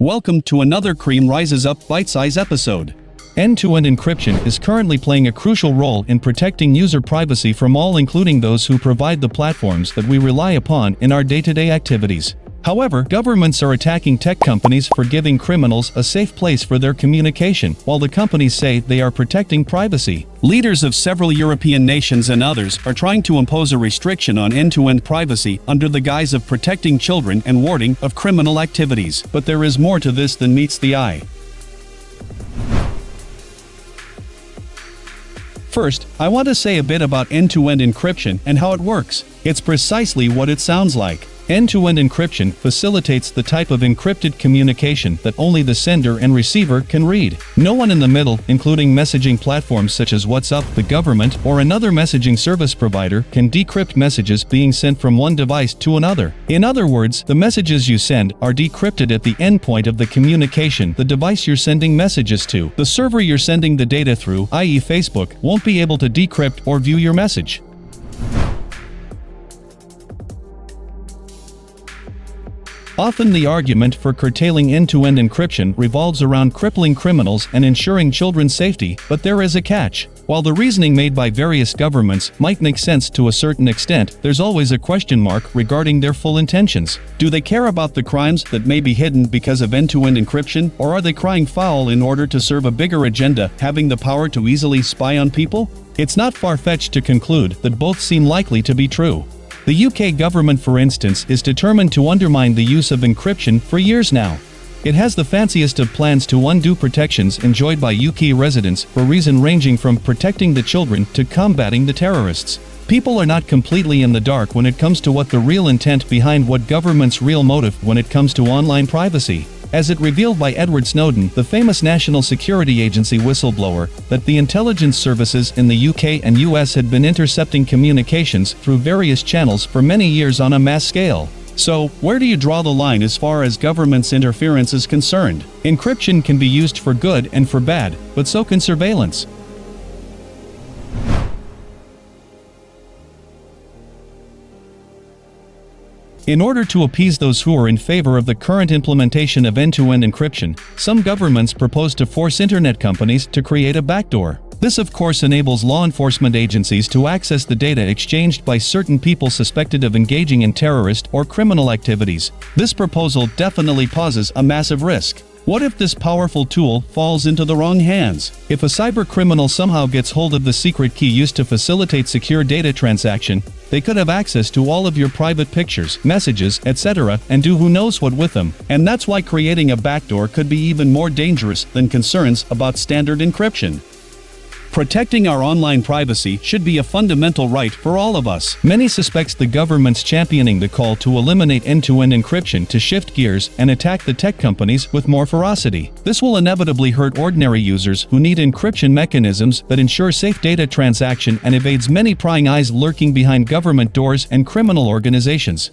Welcome to another Cream Rises Up bite-size episode. End-to-end encryption is currently playing a crucial role in protecting user privacy from all, including those who provide the platforms that we rely upon in our day-to-day activities. However, governments are attacking tech companies for giving criminals a safe place for their communication, while the companies say they are protecting privacy. Leaders of several European nations and others are trying to impose a restriction on end-to-end privacy under the guise of protecting children and warding off criminal activities. But there is more to this than meets the eye. First, I want to say a bit about end-to-end encryption and how it works. It's precisely what it sounds like. End-to-end encryption facilitates the type of encrypted communication that only the sender and receiver can read. No one in the middle, including messaging platforms such as WhatsApp, the government, or another messaging service provider, can decrypt messages being sent from one device to another. In other words, the messages you send are decrypted at the endpoint of the communication, the device you're sending messages to. The server you're sending the data through, i.e. Facebook, won't be able to decrypt or view your message. Often the argument for curtailing end-to-end encryption revolves around crippling criminals and ensuring children's safety, but there is a catch. While the reasoning made by various governments might make sense to a certain extent, there's always a question mark regarding their full intentions. Do they care about the crimes that may be hidden because of end-to-end encryption, or are they crying foul in order to serve a bigger agenda, having the power to easily spy on people? It's not far-fetched to conclude that both seem likely to be true. The UK government, for instance, is determined to undermine the use of encryption for years now. It has the fanciest of plans to undo protections enjoyed by UK residents for reasons ranging from protecting the children to combating the terrorists. People are not completely in the dark when it comes to what the real intent behind what government's real motive when it comes to online privacy. As it revealed by Edward Snowden, the famous National Security Agency whistleblower, that the intelligence services in the UK and US had been intercepting communications through various channels for many years on a mass scale. So, where do you draw the line as far as government's interference is concerned? Encryption can be used for good and for bad, but so can surveillance. In order to appease those who are in favor of the current implementation of end-to-end encryption, some governments propose to force internet companies to create a backdoor. This of course enables law enforcement agencies to access the data exchanged by certain people suspected of engaging in terrorist or criminal activities. This proposal definitely poses a massive risk. What if this powerful tool falls into the wrong hands? If a cybercriminal somehow gets hold of the secret key used to facilitate secure data transaction, they could have access to all of your private pictures, messages, etc., and do who knows what with them. And that's why creating a backdoor could be even more dangerous than concerns about standard encryption. Protecting our online privacy should be a fundamental right for all of us. Many suspect the government's championing the call to eliminate end-to-end encryption to shift gears and attack the tech companies with more ferocity. This will inevitably hurt ordinary users who need encryption mechanisms that ensure safe data transaction and evades many prying eyes lurking behind government doors and criminal organizations.